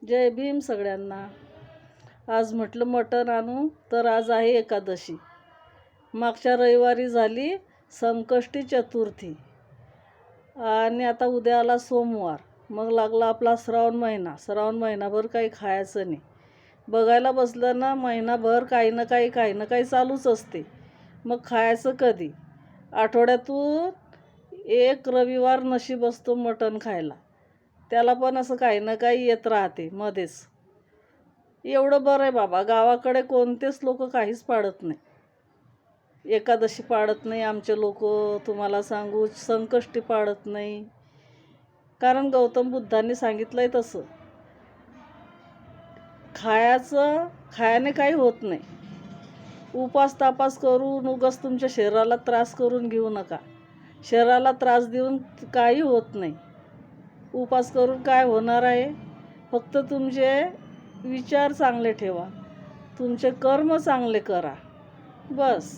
जय भीम सगळ्यांना. आज म्हटलं मटण आणू, तर आज आहे एकादशी. मागच्या रविवारी झाली संकष्टी चतुर्थी आणि आता उद्या आला सोमवार. मग लागला आपला श्रावण महिना. श्रावण महिनाभर काही खायचं नाही. बघायला बसलं ना, महिनाभर काही ना काही चालूच असते. मग खायचं कधी? आठवड्यातून एक रविवार नशीब असतो मटण खायला. त्याला पण असं काही ना काही येत राहते मध्येच. एवढं बरं आहे बाबा, गावाकडे कोणतेच लोक काहीच पाळत नाही. एकादशी पाळत नाही आमचे लोक. तुम्हाला सांगू, संकष्टी पाळत नाही. कारण गौतम बुद्धांनी सांगितलं आहे तसं. खायाने काही होत नाही. उपास तापास करून उगाच तुमच्या शरीराला त्रास करून घेऊ नका. शरीराला त्रास देऊन काही होत नाही. उपास करून काय होणार आहे? फक्त तुमचे विचार चांगले ठेवा, तुमचे कर्म चांगले करा, बस.